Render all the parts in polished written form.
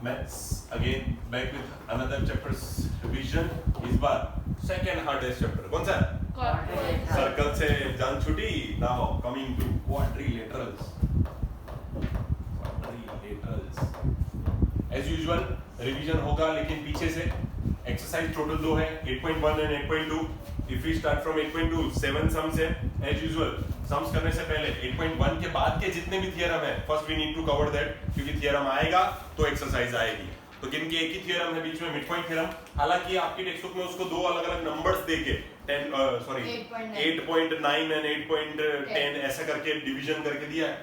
Maths again back with another chapter's revision. इस बार second hardest chapter कौन सा? Circle से जान छुटी. Now coming to quadrilaterals. Quadrilaterals. As usual revision होगा लेकिन पीछे से exercise total दो है 8.1 and 8.2. If we start from 8.2 7 sums है as usual. Sums करने से पहले 8.1 के बाद के जितने भी थियरम है first we need to cover that क्योंकि थियरम आएगा तो एक्सरसाइज आएगी. तो किनकी एक ही थियरम है बीच में मिड पॉइंट थियरम. हालांकि आपकी टेक्स्ट बुक में उसको दो अलग अलग नंबर्स देके 8.9 एंड 8.10 ऐसा करके डिवीजन करके दिया है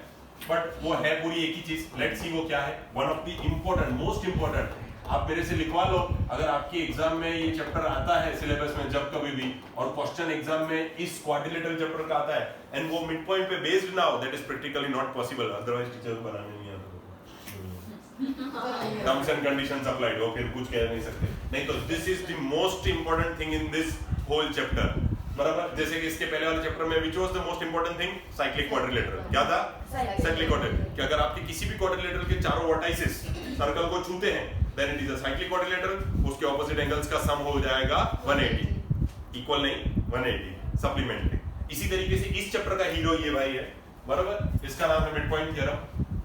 बट वो है पूरी एक ही चीज. लेट्स सी वो क्या है. One of the important most important आप मेरे से लिखवा लो अगर आपके एग्जाम में ये चैप्टर आता है सिलेबस में जब कभी भी और क्वेश्चन एग्जाम में इस क्वाड्रिलेटरल चैप्टर का आता है एंड वो मिड पॉइंट पे बेस्ड ना हो that is practically not possible. Otherwise teacher को बनाने नहीं आता. टर्म्स एंड कंडीशंस अप्लाइड हो फिर कुछ कह नहीं सकते. नहीं तो this is the most important thing in this whole chapter. बराबर. जैसे कि इसके पहले वाले चैप्टर में which was the most important thing cyclic quadrilateral. क्या था? Cyclic quadrilateral. कि अगर आपके किसी भी क्वाड्रिलेटरल के चारों वर्टाइसेस सर्कल को छूते हैं then it is a cyclic quadrilateral. उसके ऑपोजिट एंगल्स का सम हो जाएगा 180. इक्वल नहीं 180 सप्लीमेंट्री. इसी तरीके से इस चैप्टर का हीरो ये भाई है. बराबर. इसका नाम है मिड पॉइंट थ्योरम.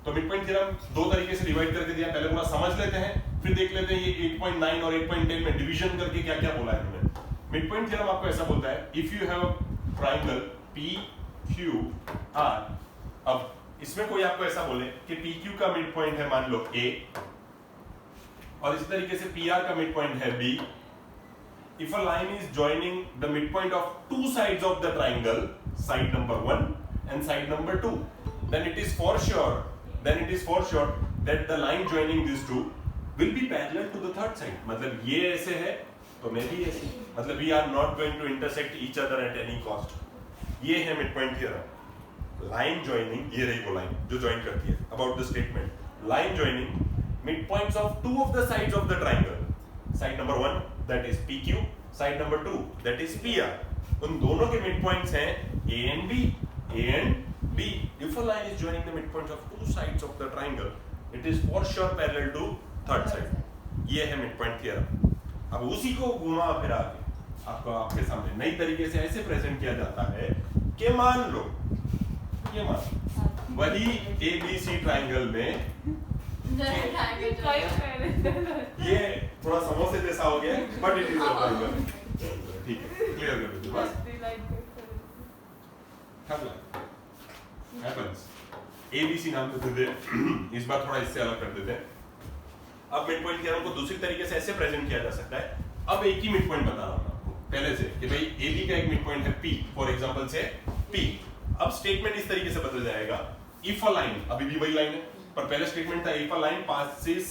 तो मिड पॉइंट थ्योरम दो तरीके से डिवाइड करके दिया. पहले पूरा समझ लेते हैं फिर देख लेते हैं ये 8.9 और 8.10 में डिवीजन करके क्या क्या बोला है इन्होंने. मिड पॉइंट थ्योरम आपको ऐसा बोलता है if you have a triangle PQR. अब इसमें कोई आपको ऐसा बोले कि PQ का मिड पॉइंट है मान लो A और इस तरीके से PR का मिड पॉइंट है B. If a line is joining the midpoint of two sides of the triangle, side number 1 and side number 2, then it is for sure that the line joining these two will be parallel to the third side. मतलब ये ऐसे है तो मैं भी ऐसे. मतलब we are not going to intersect each other at any cost. ये है midpoint theorem. Line joining, ये रही वो line जो join करती है. About the statement, line joining midpoints of two of the sides of the triangle. Side number 1 that is PQ, side number 2 that is PR. उन दोनों के midpoints हैं A and B, A and B. If a line is joining the midpoints of two sides of the triangle, it is for sure parallel to third side. ये है midpoint theorem. अब उसी को घुमा फिरा के आपको आपके सामने नई तरीके से ऐसे प्रेजेंट किया जाता है कि मान लो ये मान वही ABC ट्राइंगल में ये थोड़ा समोसे जैसा हो गया but it is a triangle. ठीक है क्लियर कर दो बस. हैपेंस ABC नाम देते थे. इस बार थोड़ा इससे अलग कर देते हैं. अब मिड पॉइंट थ्योरम को दूसरी तरीके से ऐसे प्रेजेंट किया जा सकता है. अब एक ही मिड पॉइंट बता रहा हूं आपको पहले से कि भाई AB का एक मिड पॉइंट है P फॉर एग्जांपल से P. अब स्टेटमेंट इस तरीके से बदल जाएगा इफ अ लाइन अभी भी वही लाइन है पर पहले स्टेटमेंट था if a line passes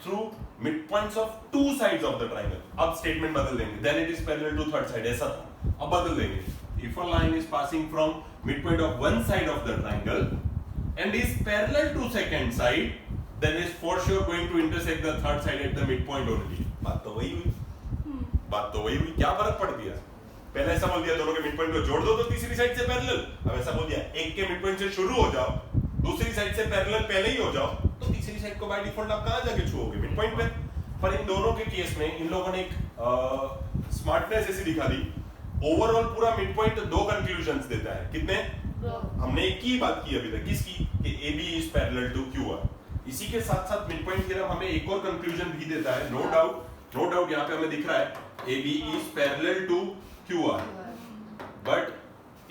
through midpoints of two sides of the triangle. अब स्टेटमेंट बदल देंगे then it is parallel to third side. ऐसा था अब बदल देंगे if a line is passing from midpoint of one side of the triangle and is parallel to second side then is for sure going to intersect the third side at the midpoint only. बात तो वही हुई. क्या फर्क पड़ गया. पहले ऐसा बोल दिया दोनों के मिड पॉइंट को जोड़ दो तो तीसरी साइड से पैरेलल. अब ऐसा बोल दिया एक के मिड पॉइंट से शुरू हो जाओ दूसरी साइड से पैरेलल पहले ही हो जाओ तो तीसरी साइड को बाय डिफॉल्ट आप कहां जाके छुओगे मिड पॉइंट पे. पर इन दोनों के केस में इन लोगों ने एक स्मार्टनेस ऐसी दिखा दी. ओवरऑल पूरा मिड पॉइंट दो कंक्लूजंस देता है. कितने? हमने एक ही बात की अभी तक किसकी कि AB is parallel to QR. इसी के साथ साथ मिड पॉइंट थ्योरम हमें एक और कंक्लूजन भी देता है. नो डाउट यहाँ पे हमें दिख रहा है AB is parallel to QR. But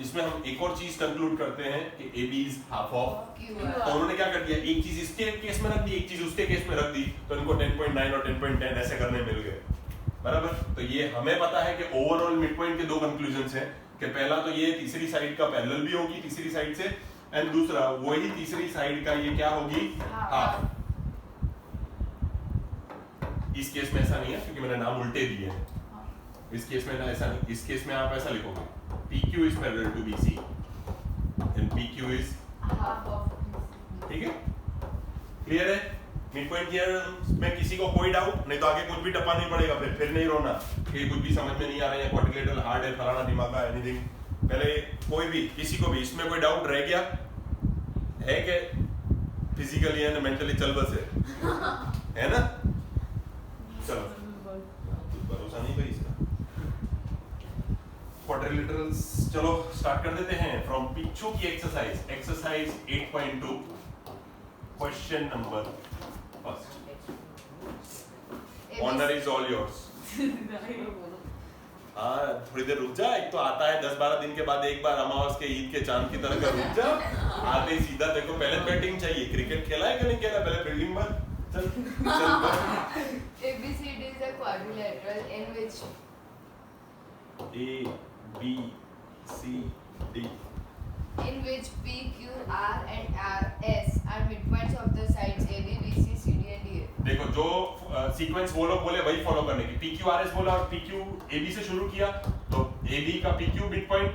इसमें हम एक और चीज कंक्लूड करते हैं कि AB is half of QR. तो उन्होंने क्या कर दिया एक चीज इसके केस में रख दी एक चीज उसके केस में रख दी तो इनको 10.9 और 10.10 ऐसे करने मिल गए. बराबर. तो ये हमें पता है कि ओवरऑल मिड पॉइंट के दो कंक्लूजन्स हैं कि पहला तो ये तीसरी साइड का पैरेलल भी होगी तीसरी साइड से एंड दूसरा वही तीसरी साइड का ये क्या होगी हाफ. इस केस में ऐसा नहीं है क्योंकि मैंने नाम उल्टे दिए हैं. इस केस में ऐसा नहीं. इस केस में आप ऐसा लिखोगे PQ is parallel to BC and PQ is half of BC. ठीक है क्लियर है. मिड पॉइंट थ्योरम में किसी को कोई डाउट नहीं तो आगे कुछ भी टप्पा नहीं पड़ेगा फिर नहीं रोना कि कुछ भी समझ में नहीं आ रहा है क्वाड्रिलेटरल हार्ड है फलाना दिमाग का एनीथिंग. पहले कोई भी किसी को भी इसमें कोई डाउट रह गया है कि फिजिकली एंड मेंटली चल बसे है ना। चलो कुछ भरोसा नहीं भाई इसका। क्वाड्रिलेटरल्स चलो स्टार्ट कर देते हैं फ्रॉम पिक्चू की exercise 8.2 question number first. Honour is all yours. हाँ थोड़ी देर रुक जा, एक तो आता है 10-12 दिन के बाद एक बार अमावस के ईद के चांद की तरह का, रुक जा आते ही सीधा देखो पहले बैटिंग चाहिए। क्रिकेट खेला है कि नहीं खेला, पहले फील्डिंग बन चल ABCD is a quadrilateral in which A B C D P, Q, R and S are midpoints of the sides AB, BC, CD and DA. देखो जो सीक्वेंस वो लोग बोले वही फॉलो करने की। PQRS बोला और PQ AB से शुरू किया तो AB का PQ मिड पॉइंट,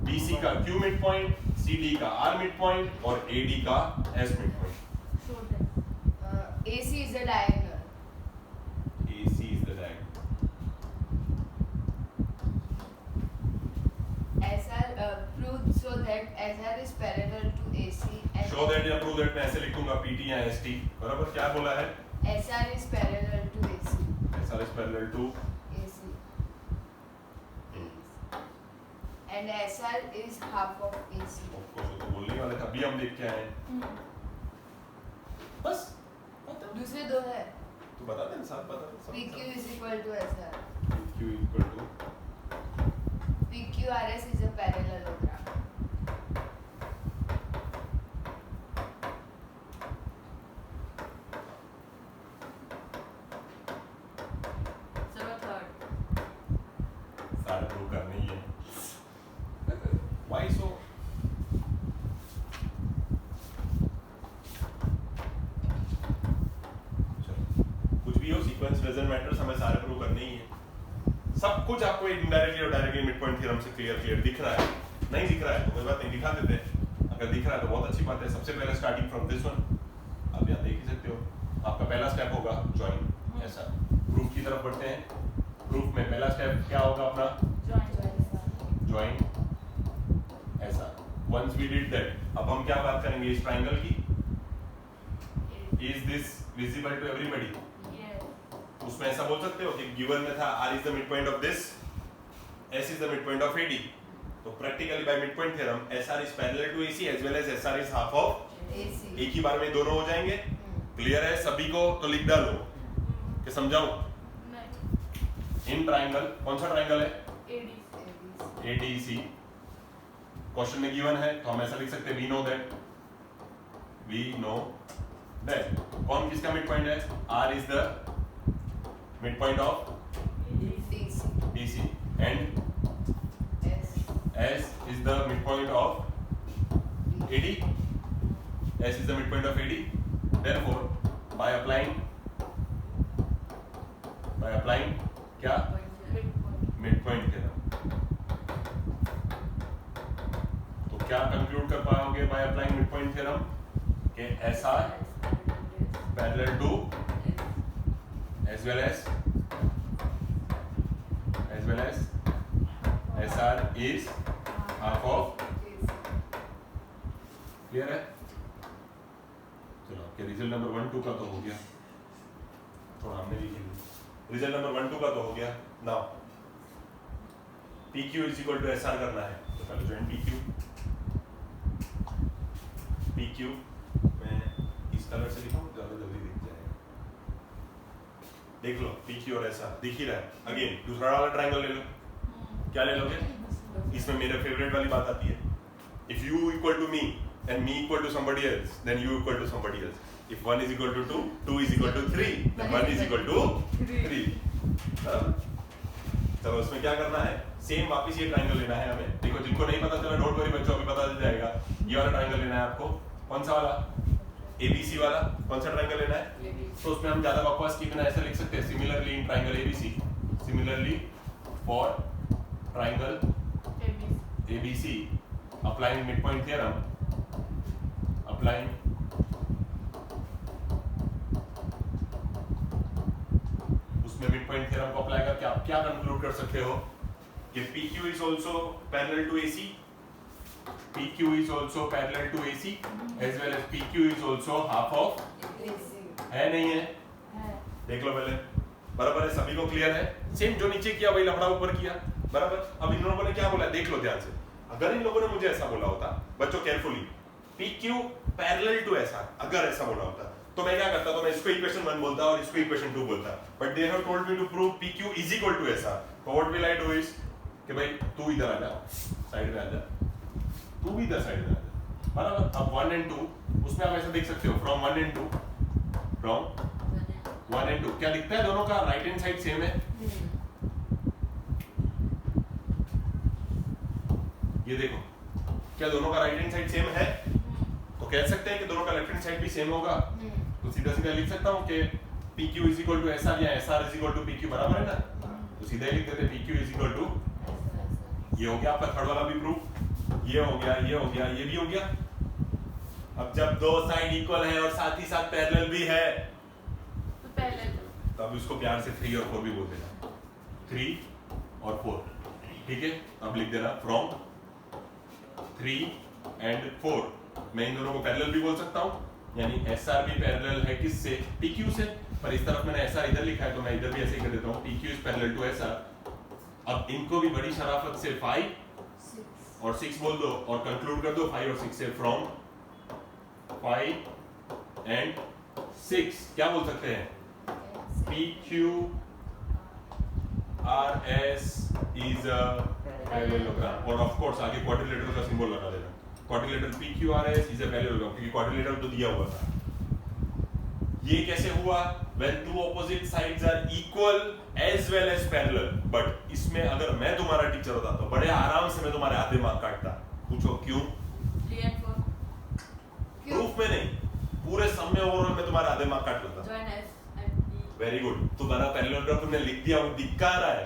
BC का Q मिड पॉइंट, CD का R मिड पॉइंट और AD का S mid point. AC is a diagonal. AC is the diagonal. SR prove so that SR is parallel to AC and Show that या prove that मैं ऐसे लिखूंगा PT या ST बराबर। क्या बोला है? SR is parallel to AC. SR is parallel to AC. And SR is half of AC. of course वो तो बोलने वाले था, अभी हम देख के आए बस। दूसरे दो है तू बता दे, साथ बता दे। PQ is equal to SR. PQ equal to PQRS is a parallelogram. सारे प्रूव करने ही है। Why so? कुछ भी हो, सीक्वेंस डजंट मैटर, हमें सारे प्रूव करने ही है। सब कुछ आपको इनडायरेक्टली और डायरेक्टली मिड पॉइंट थ्योरम से क्लियर दिख रहा है। नहीं दिख रहा है तो कोई बात नहीं, दिखा देते हैं। अगर दिख रहा है तो बहुत अच्छी बात है। सबसे पहले स्टार्टिंग फ्रॉम दिस वन, आप यहाँ देख ही सकते हो। आपका पहला स्टेप होगा ज्वाइन। ऐसा प्रूफ की तरफ बढ़ते हैं। प्रूफ में पहला स्टेप क्या होगा अपना? ज्वाइन ऐसा। वंस वी डिड दैट, अब हम क्या बात करेंगे इस ट्रायंगल की? Is this visible to everybody? उसमें ऐसा बोल सकते हो कि गिवन में था R is the midpoint of this, S is the midpoint of AD। तो practically by midpoint theorem SR is parallel to AC as well as SR is half of AC. एक ही बार में दोनों हो जाएंगे। क्लियर है सभी को? तो लिख डालो कि समझाऊं। इन ट्रायंगल, कौन सा ट्रायंगल है? ADC। क्वेश्चन में गिवन है तो हम ऐसा लिख सकते हैं we know that कौन किसका मिड पॉइंट है? R is the midpoint of DC and S is the midpoint of AD. S is the midpoint of AD. Therefore, by applying क्या? Midpoint theorem. तो क्या कंक्लूड कर पाओगे by applying midpoint theorem? कि SR parallel to as well as SR is half of। Clear है? चलो आपके result number 1-2 का तो हो गया, थोड़ा हमने भी लिख लिया। रिजल्ट नंबर 1-2 का तो हो गया। Now PQ is equal to SR करना है तो पहले ज्वाइन PQ मैं इस कलर से लिखूं ज्यादा जल्दी दिख जाएगा। देख लो PQ और SR दिख ही रहा है। अगेन दूसरा वाला ट्रायंगल ले लो। क्या ले लोगे? इसमें मेरे फेवरेट वाली बात आती है, if you equal to me and me equal to somebody else, then you equal to somebody else. If 1 is equal to 2, 2 is equal to 3, then 1 is equal to 3। चलो उसमें क्या करना है? सेम वापस ये ट्रायंगल लेना है हमें। देखो जिनको नहीं पता चला डोंट वरी बच्चों, अभी पता चल जाएगा। ये वाला ट्रायंगल लेना है आपको। कौन सा वाला? ABC वाला। कौन सा ट्रायंगल लेना है? तो उसमें हम ज्यादा बकवास की बिना ऐसा लिख सकते हैं, similarly in triangle ABC, similarly for triangle ABC, applying midpoint theorem, उसमें midpoint theorem को अप्लाई करके आप क्या कंक्लूड कर सकते हो कि PQ is also parallel to AC PQ is also parallel to AC as well as PQ is also half of है नहीं है? देख लो पहले, बराबर है, सभी को क्लियर है? सेम जो नीचे किया वही लफड़ा ऊपर किया, बराबर। अब इन लोगों ने क्या बोला देख लो ध्यान से। अगर इन लोगों ने मुझे ऐसा बोला होता, बच्चों केयरफुली, PQ पैरेलल टू ऐसा, अगर ऐसा बोला होता तो मैं क्या करता, तो मैं इसको इक्वेशन 1 बोलता और इसको इक्वेशन 2 बोलता, but they have told me to prove PQ is equal to ऐसा। तो what will I do is कि भाई तू इधर आ जा, साइड में आ जा, तू भी इधर साइड में आ जा, बराबर। अब 1 and 2 उसमें आप ऐसा देख सकते हो, फ्रॉम 1 and 2, फ्रॉम 1 and 2 क्या दिखता है, दोनों का राइट हैंड साइड सेम है। ये देखो, क्या दोनों का राइट हैंड साइड सेम है? तो कह सकते हैं कि दोनों का लेफ्ट हैंड साइड भी सेम होगा। तो सीधा सीधा लिख सकता हूँ कि PQ is equal to SR या SR is equal to PQ, बराबर है ना? तो सीधा ही लिख देते PQ इज इक्वल टू, ये हो गया आपका थर्ड वाला भी प्रूफ, ये हो गया, ये हो गया, ये भी हो गया। अब जब दो साइड इक्वल है और साथ ही साथ पैरेलल भी है तो पैरेलल, तब इसको प्यार से 3 और 4 भी बोल देना, 3 और 4, ठीक है? अब लिख देना फ्रॉम 3 and 4, मैं इन दोनों को पैरेलल भी बोल सकता हूँ, यानी SR भी पैरेलल है किससे, PQ से, पर इस तरफ मैंने SR इधर लिखा है तो मैं इधर भी ऐसे ही कर देता हूँ, PQ is parallel to SR। अब इनको भी बड़ी शराफत से 5 और 6 बोल दो और कंक्लूड कर दो 5 और 6 से, फ्रॉम 5 and 6 क्या बोल सकते हैं, PQ RS is a parallelogram, और ऑफ कोर्स आगे क्वाड्रिलेटरल का सिंबल लगा देना, quadrilateral PQRS is a parallelogram, क्योंकि क्वाड्रिलेटरल तो दिया हुआ था। ये कैसे हुआ, when two opposite sides are equal as well as parallel, but इसमें अगर मैं तुम्हारा टीचर होता तो बड़े आराम से मैं तुम्हारे आधे मार्क काटता। पूछो क्यों? प्रूफ में नहीं, पूरे सम में ओवरऑल में तुम्हारे आधे मार्क काट लेता। वेरी गुड, तुम्हारा पैरेललोग्राम तुमने लिख दिया, वो दिख का रहा है,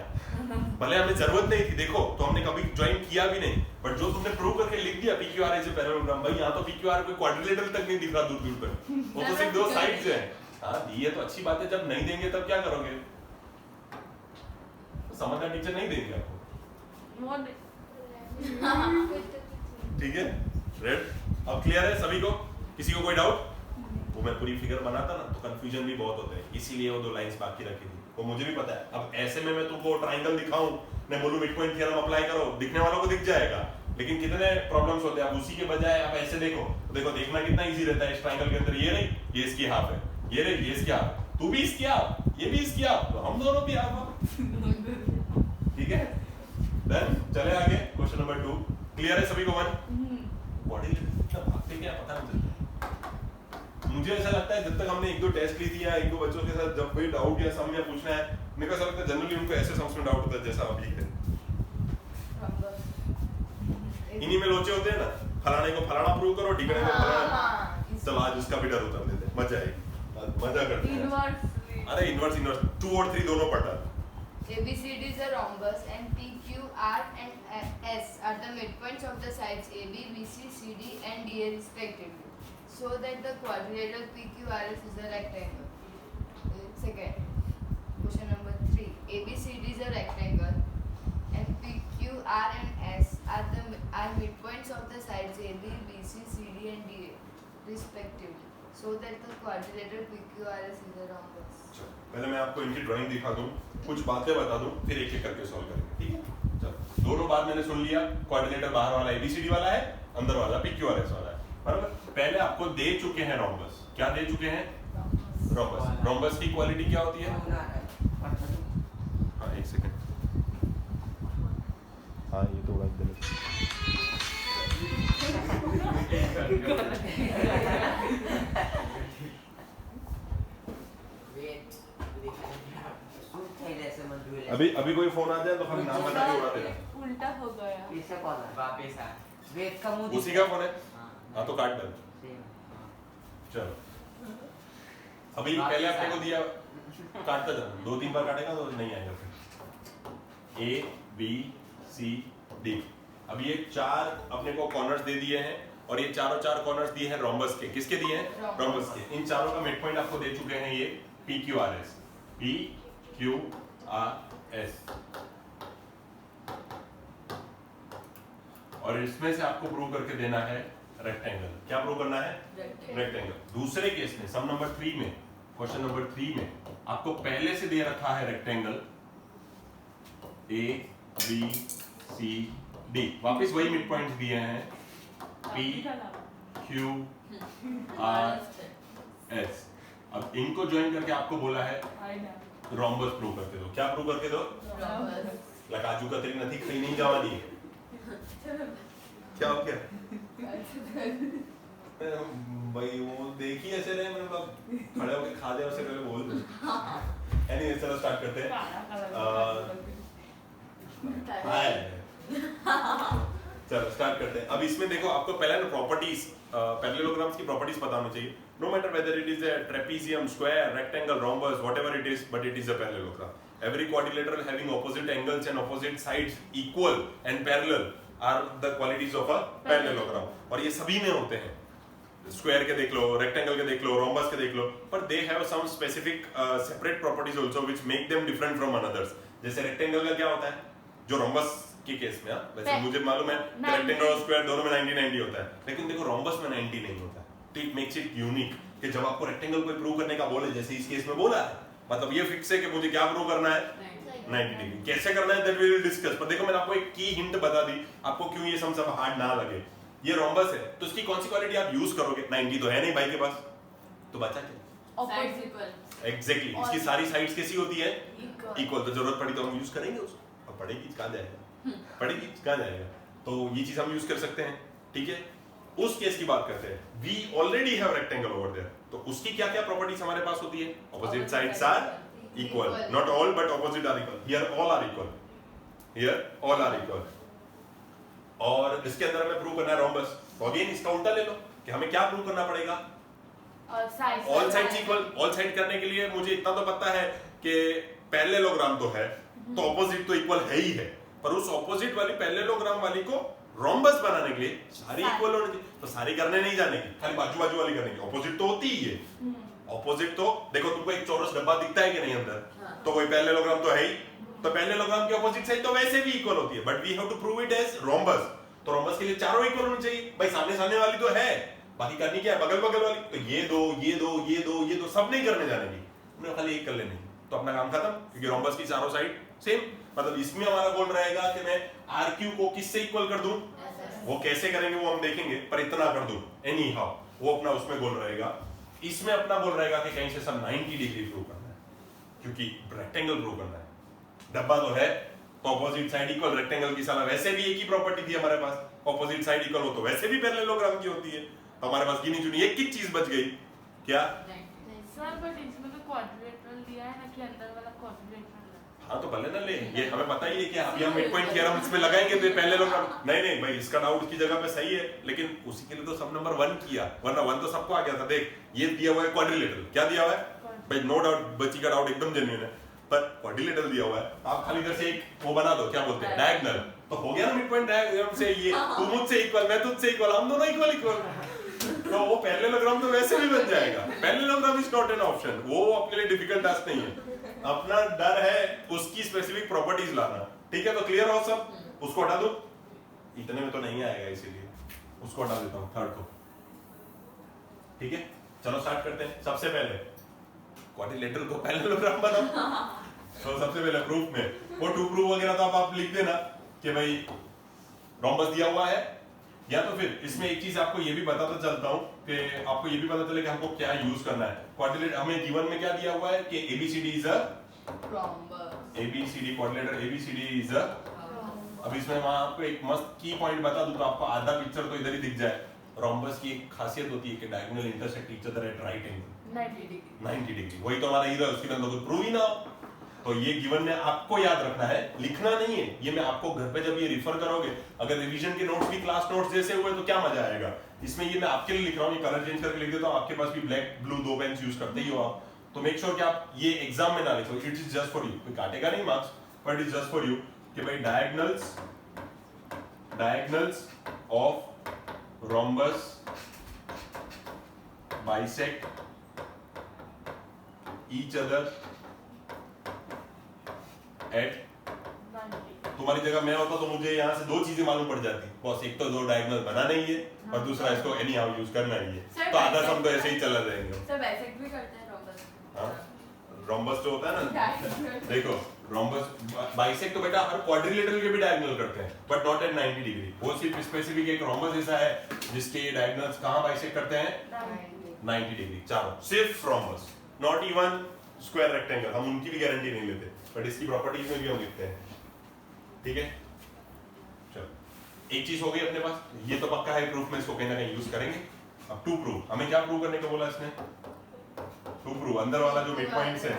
भले हमें जरूरत नहीं थी, देखो तो हमने कभी ज्वाइन किया भी नहीं, बट जो तुमने प्रूव करके लिख दिया PQR इज अ पैरेललोग्राम, भाई यहाँ तो PQR कोई क्वाड्रिलेटरल तक नहीं दिख रहा दूर दूर पर, वो तो सिर्फ दो साइड्स हैं। हाँ ये तो अच्छी बात है, जब नहीं देंगे तब क्या करोगे, समझना टीचर नहीं देंगे आपको, ठीक है? रेड, अब क्लियर है सभी को? किसी को कोई डाउट? वो मैं पूरी फिगर बनाता ना तो कंफ्यूजन भी बहुत होते हैं, इसीलिए वो 2 लाइंस बाकी रखी थी, वो मुझे भी पता है। अब ऐसे में मैं तुमको ट्रायंगल दिखाऊं, मैं बोलूं मिडपॉइंट थ्योरम अप्लाई करो, दिखने वालों को दिख जाएगा, लेकिन कितने प्रॉब्लम्स होते हैं। अब उसी के बजाय आप ऐसे देखो, तो देखो देखना कितना इजी रहता है इस ट्रायंगल के अंदर, ये नहीं, ये इसकी हाफ है, ये नहीं, ये इसकी हाफ, तू भी इसकी हाफ, ये भी इसकी हाफ, तो हम दोनों भी हाफ, ठीक है? देन चले आगे, क्वेश्चन नंबर 2, क्लियर है सभी को? 1 बॉडी भागते क्या पता नहीं चलता। मुझे ऐसा लगता है जब तक हमने 1-2 टेस्ट ली थी या 1-2 बच्चों के साथ जब कोई डाउट या सम या पूछना है, मेरे को ऐसा लगता है जनरली उनको ऐसे सम्स में डाउट होता है जैसा अभी है, इन्हीं में लोचे होते हैं ना, फलाने को फलाना प्रूव करो, ढिकने को फलाना, चलो आज उसका भी डर उतर देते हैं, मजा आएगी, मजा करते हैं। अरे इनवर्स 2 और 3 दोनों पढ़ना। ABCD is a rhombus and PQ, R and S are the midpoints of the sides AB, BC, CD and DA respectively, so that the quadrilateral PQRS is a rectangle. Second, question number 3. ABCD is a rectangle and PQR and S are midpoints of the sides AB, BC, CD and DA respectively, so that the quadrilateral PQRS is a rhombus. पहले मैं आपको इनकी drawing दिखा दूं, कुछ बातें बता दूं, फिर एक एक करके सॉल्व करेंगे, ठीक है? चलो, दोनों बात मैंने सुन लिया, क्वाड्रिलेटरल बाहर वाला ABCD वाला है, अंदर वाला PQRS वाला है, बराबर? पहले आपको दे चुके हैं रोम्बस, क्या दे चुके हैं? रोम्बस। रोम्बस की क्वालिटी क्या होती है? हाँ एक सेकंड, हाँ ये तो उड़ा दे। अभी कोई फोन आ जाए तो हम नाम बता के उड़ा देना। उल्टा हो गया, किसका कॉल है? वापस आ, वेट का मुंह उसी का फोन है। हाँ तो काट दे, चलो अभी पहले आपने को दिया, काटता जाना, 2-3 बार काटेगा तो नहीं आएगा फिर। A B C D, अब ये 4 अपने को कॉर्नर्स दे दिए हैं और ये चारों 4 कॉर्नर्स दिए हैं रोम्बस के, किसके दिए हैं? रोम्बस के। इन चारों का मिड पॉइंट आपको दे चुके हैं ये PQRS, PQRS, और इसमें से आपको प्रूव करके देना है रेक्टेंगल। क्या प्रूव करना है? रेक्टेंगल। दूसरे केस में सम नंबर 3 में, क्वेश्चन नंबर 3 में आपको पहले से दे रखा है rectangle A B C D, वापस वही मिड पॉइंट्स दिए हैं पी क्यू आर एस। अब इनको ज्वाइन करके आपको बोला है रोम्बस प्रूव करके दो। क्या प्रूव करके दो? लकाजू का तेरी नथी खई नहीं जवानी। क्या हो गया भाई? वो देखी ऐसे रहे, मैंने मतलब खड़े होके खा जाए उससे पहले बोल दो। एनीवे चलो स्टार्ट करते हैं। चलो स्टार्ट करते हैं। अब इसमें देखो आपको पहले ना प्रॉपर्टीज, पैरेललोग्राम्स की प्रॉपर्टीज पता होनी चाहिए। No matter whether it is a trapezium, square, rectangle, rhombus, whatever it is, but it is a parallelogram. Every quadrilateral having opposite angles and opposite sides equal and parallel are the qualities of a parallelogram. और ये सभी में होते हैं, square के देख लो, rectangle के देख लो, रोम्बस के देख लो, पर they have some specific separate properties also which make them different from others. जैसे रेक्टेंगल का क्या होता है, जो रोम्बस के केस में, वैसे मुझे मालूम है रेक्टेंगल और स्क्वायर दोनों में 90-90 होता है, लेकिन देखो रोम्बस में 90 नहीं होता है, तो इट मेक्स इट यूनिक कि जब आपको रेक्टेंगल को प्रूव करने का बोले, जैसे इस केस में बोला है, मतलब ये फिक्स है कि मुझे क्या प्रूव करना है 90 डिग्री। कैसे करना है दैट वी विल डिस्कस। पर देखो मैंने आपको एक की हिंट बता दी, आपको क्यों ये सब हार्ड ना लगे। ये रोम्बस है तो इसकी कौन सी क्वालिटी आप यूज करोगे? 90 तो है नहीं भाई के पास, तो बचा क्या? एग्जैक्टली, इसकी सारी साइड्स कैसी होती है? इक्वल। तो जरूरत पड़ी तो हम यूज करेंगे उसको, अब पड़ेगी कहां जाएगा, पड़ेगी कहां जाएगा, तो ये चीज हम यूज कर सकते हैं। ठीक है, उस केस की बात करते हैं। We already have rectangle over there, तो उसकी क्या क्या प्रॉपर्टीज हमारे पास होती है? Opposite sides are equal, not all but opposite are equal. Here all are equal, here all are equal. और इसके अंदर हमें प्रूव करना है रोम्बस, तो अगेन इसका उल्टा ले लो कि हमें क्या प्रूव करना पड़ेगा? All sides equal. All side करने के लिए मुझे इतना तो पता है कि पैरेललोग्राम तो है, तो ऑपोजिट तो इक्वल है ही है, पर उस ऑपोजिट वाली पैरेललोग्राम वाली को रोम्बस बनाने के लिए सारी इक्वल होनी चाहिए, तो सारी करने नहीं जाने की, खाली बाजू बाजू वाली करने की। ऑपोजिट तो होती ही है, ऑपोजिट तो देखो तुमको एक चौरस डब्बा दिखता है कि नहीं अंदर, तो कोई पैरेललोग्राम तो है ही, तो पैरेललोग्राम की ऑपोजिट साइड तो वैसे भी इक्वल होती है, but we have to prove it as rhombus. तो रोम्बस के लिए चारों इक्वल होनी चाहिए भाई। सामने सामने वाली तो है, बाकी करनी क्या है? बगल बगल वाली, तो ये दो ये दो ये दो ये दो सब नहीं करने जाने की, उन्हें खाली एक कर लेने की, तो अपना काम खत्म, क्योंकि रोम्बस की चारों साइड सेम। मतलब इसमें हमारा गोल रहेगा कि मैं आरक्यू को किससे इक्वल कर दूं, वो कैसे करेंगे वो हम देखेंगे, पर इतना कर दूं एनी हाउ, वो अपना उसमें गोल रहेगा। इसमें अपना गोल रहेगा कि कहीं से सब 90 डिग्री प्रूव करना है, क्योंकि रेक्टेंगल प्रूव करना है। डब्बा तो है, तो ऑपोजिट साइड इक्वल, रेक्टेंगल की साला वैसे भी एक ही प्रॉपर्टी थी हमारे पास, ऑपोजिट साइड इक्वल हो तो वैसे भी पैरेललोग्राम की होती है, तो हमारे पास गिनी चुनी एक ही चीज बच गई, क्या? सर बट इसमें तो क्वाड्रिलेटरल दिया है ना, कि अंदर वाला क्वाड्रिलेटरल। हाँ तो भले ना ले, ये हमें पता ही है कि अभी हम मिड पॉइंट थ्योरम इसमें लगाएंगे तो पैरेललोग्राम। नहीं भाई, इसका डाउट की जगह पे सही है, लेकिन उसी के लिए तो सब नंबर 1 किया, वरना 1 तो सबको आ गया था। देख ये दिया हुआ है क्वाड्रिलेटरल, क्या दिया हुआ है भाई? नो डाउट बच्ची का डाउट एकदम जेन्युइन है, पर क्वाड्रिलेटरल दिया हुआ है, आप खाली इधर से एक वो बना दो, क्या बोलते हैं, डायगोनल, तो हो गया ना मिड पॉइंट डायग्राम से। ये तू मुझसे इक्वल, मैं तुझसे इक्वल, हम दोनों इक्वल, तो वो पैरेललोग्राम तो वैसे भी बन जाएगा। Parallelogram is not an option, वो अपने लिए डिफिकल्ट टास्क नहीं है, अपना डर है उसकी स्पेसिफिक प्रॉपर्टीज लाना। ठीक है, तो क्लियर हो सब? उसको हटा दो, इतने में तो नहीं आएगा, इसीलिए उसको हटा देता हूं, थर्ड को। ठीक है, चलो स्टार्ट करते हैं। सबसे पहले क्वाड्रिलेटरल को पैरेललोग्राम बनाओ। तो सबसे पहले प्रूफ में वो टू प्रूफ वगैरह तो आप लिख देना कि भाई रोम्बस दिया हुआ है, या तो फिर इसमें एक चीज आपको ये भी बताता चलता हूं कि आपको ये भी पता चले कि हमको क्या यूज करना है। क्वाड्रिलेटरल हमें गिवन में क्या दिया हुआ है कि ABCD is a rhombus, ABCD quadrilateral ABCD is a. अब इसमें मैं आपको एक मस्त की पॉइंट बता दूं तो आपको आधा पिक्चर तो इधर ही दिख जाए। रोम्बस की एक खासियत होती है कि diagonal intersect each other at right angle 90 degree, वही तो हमारा इधर, उसके अंदर तो प्रूव ही ना हो। तो ये गिवन में आपको याद रखना है, लिखना नहीं है। ये मैं आपको घर पे जब ये रिफर करोगे, अगर रिवीजन के नोट्स भी क्लास नोट्स जैसे हुए तो क्या मजा आएगा। इसमें ये मैं आपके लिए लिख रहा हूँ, ये कलर चेंज करके लिख देता हूँ, आपके पास भी ब्लैक ब्लू 2 पेन्स यूज करते ही हो आप, तो मेक श्योर कि आप ये एग्जाम में ना लिखो, it is just for you. कोई काटेगा नहीं marks, but it is just for you कि भाई diagonals of rhombus bisect each other at तुम्हारी जगह मैं होता तो मुझे यहाँ से दो चीजें मालूम पड़ जाती बॉस, एक तो दो डायगोनल बनाना ही है और दूसरा इसको एनी हाउ यूज करना ही है, तो आधा सम तो ऐसे ही चला जाएंगे। सर बाइसेक्ट भी करते हैं रोम्बस। हाँ, रोम्बस जो होता है ना, देखो रोम्बस बाइसेक्ट तो बेटा हर क्वाड्रिलेटरल के भी डायगोनल करते हैं बट नॉट एट 90 डिग्री। वो सिर्फ स्पेसिफिक एक रोम्बस ऐसा है जिसके डायगोनल्स कहां बाइसेक्ट करते हैं 90 डिग्री, चारों, सिर्फ rhombus, not even square rectangle. हम उनकी भी गारंटी नहीं लेते बट इसकी प्रॉपर्टीज में भी हम लिखते हैं, ठीक है। चलो एक चीज हो गई अपने पास, ये तो पक्का है प्रूफ में इसको कहीं ना कहीं यूज करेंगे। अब टू प्रूव, हमें क्या प्रूव करने को बोला इसने, टू प्रूव अंदर वाला जो मिड पॉइंट है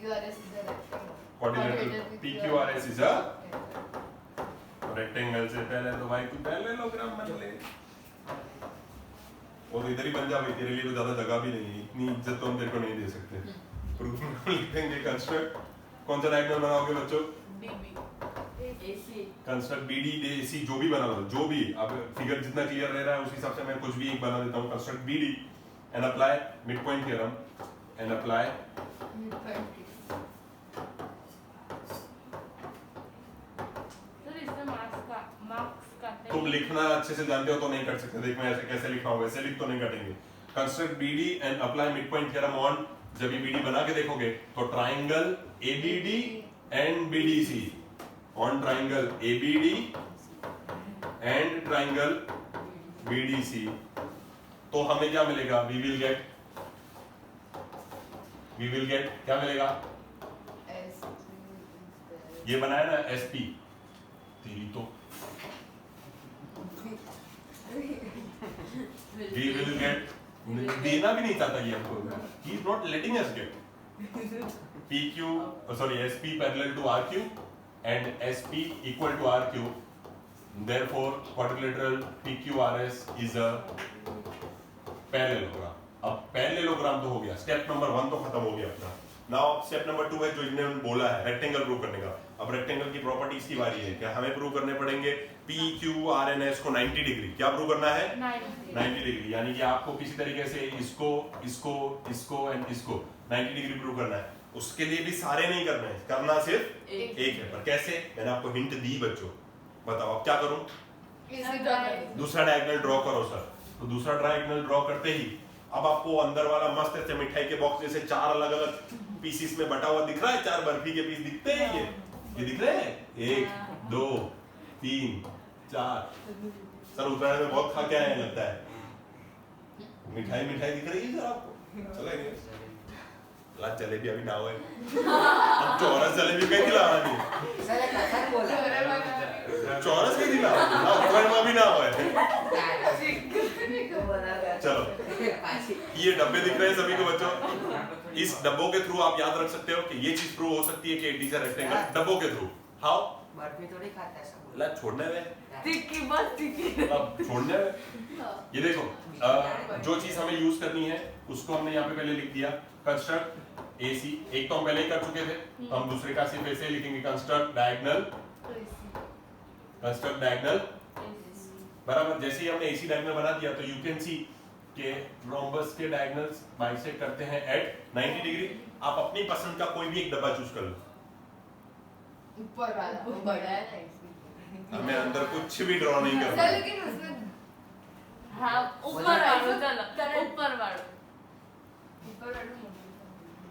PQRS is a rectangle. Quadrilateral PQRS is a rectangle. से पहले तो भाई तू पैरेललोग्राम बन ले, और इधर ही बन जा भाई, तेरे लिए तो ज्यादा जगह भी नहीं है, इतनी इज्जत तो हम तेरे को नहीं दे सकते। प्रूफ में लिखेंगे कंस्ट्रक्ट, कौन सा डायगोनल बनाओगे बच्चों, AC कंस्ट्रक्ट BD AC जो भी बना लो, जो भी, अब फिगर जितना क्लियर रह रहा है उस हिसाब से मैं कुछ भी एक बना देता हूँ। Construct BD and apply mid point theorem and apply Midpoint. Sir इसमें मार्क्स काटने तुम लिखना अच्छे से जानते हो तो नहीं कर सकते, देख मैं ऐसे कैसे लिखा हूँ वैसे लिख तो नहीं काटेंगे। Construct BD and apply mid point theorem on, जब ये BD बना के देखोगे तो triangle ABD and BDC, on triangle ABD and triangle BDC, तो हमें क्या मिलेगा, वी विल गेट क्या मिलेगा, ये बनाया ना SP, तेरी तो we will get, देना भी नहीं चाहता ये हमको, he is not letting us get PQ, sorry SP parallel to RQ and SP equal to RQ, therefore quadrilateral PQRS is a parallelogram। अब पैरेललोग्राम तो हो गया, स्टेप नंबर 1 तो खत्म हो गया अपना। नाउ स्टेप नंबर 2 है जो इन्होंने बोला है रेक्टेंगल प्रूव करने का। अब रेक्टेंगल की प्रॉपर्टीज की बारी है, क्या हमें प्रूव करने पड़ेंगे PQRNS को 90 डिग्री, क्या प्रूव करना है 90 डिग्री, यानी कि आपको किसी तरीके से इसको इसको इसको एंड इसको 90 डिग्री प्रूव करना है। उसके लिए भी सारे नहीं करना है, करना सिर्फ एक है, पर कैसे, मैंने आपको हिंट दी बच्चों, बताओ अब क्या करूं, दूसरा डायगोनल ड्रॉ करो सर। तो दूसरा डायगोनल ड्रॉ करते ही अब आपको अंदर वाला मस्त ऐसे मिठाई के बॉक्स जैसे 4 अलग अलग पीसेस में बटा हुआ दिख रहा है, 4 बर्फी के पीस दिखते हैं, ये दिख रहे हैं, 1 2 3 4, सर उत्तरायण में बहुत खा के आए लगता है, मिठाई दिख रही है सर आपको, चलेंगे ला जलेबी अभी ना होए, अब चौरस जलेबी कहीं खिलावा नहीं, सर कथन बोला चौरस कहीं खिलावा ना, उत्तरायण में भी ना होए। चलो ये डब्बे दिख रहे हैं सभी को बच्चों, इस डब्बों के थ्रू आप याद रख सकते हो कि ये चीज प्रूव हो सकती है कि इट इज अ रेक्टेंगल, डब्बों के थ्रू। हाउ, बर्फी थोड़ी खाता है सब, ला छोड़ने में, टिक्की बस टिक्की अब छोड़ने में, ये देखो जो चीज हमें यूज करनी है उसको हमने यहाँ पे पहले लिख दिया, कंस्ट्रक्ट AC, एक तो हम पहले ही कर चुके थे, तो हम दूसरे का सिर्फ ऐसे लिखेंगे, कंस्ट्रक्ट डायगोनल बराबर। जैसे ही हमने AC डायगोनल बना दिया तो यू कैन सी के रोम्बस के डायगोनल्स बाइसेक्ट करते हैं एट 90 डिग्री। आप अपनी पसंद का कोई भी एक डब्बा चूज कर लो, ऊपर वाला वो बड़ा है ना इसलिए। हमें अंदर कुछ भी ड्रॉ नहीं करना सर है। लेकिन उसमें हाँ ऊपर वालों, चलो ऊपर वालों, ऊपर वाला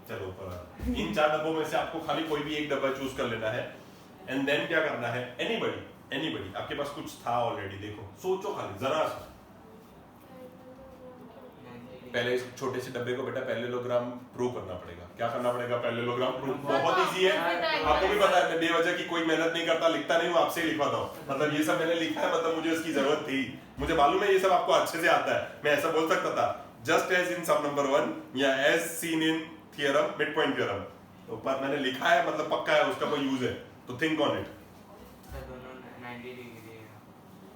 चलो ऊपर वाला। इन 4 डब्बों में से आपको खाली कोई भी एक डब्बा चूज कर लेना है एंड देन क्या करना है, एनीबॉडी आपके पास कुछ था ऑलरेडी, देखो सोचो खाली जरा सा, पहले इस छोटे से डब्बे को बेटा पैरेललोग्राम प्रूव करना पड़ेगा। क्या करना पड़ेगा, पैरेललोग्राम प्रूव, बहुत इजी है, आपको भी पता है, मैं बेवजह की कोई मेहनत नहीं करता, लिखता नहीं हूँ, आपसे ही लिखवाता हूँ। मतलब ये सब मैंने लिखा है, मतलब मुझे इसकी जरूरत थी, मुझे मालूम है ये सब आपको अच्छे से आता है, मैं ऐसा बोल सकता था just as in some number 1 या as seen in theorem mid point theorem, तो पर मैंने लिखा है मतलब पक्का है, उसका कोई यूज है, तो थिंक ऑन इट।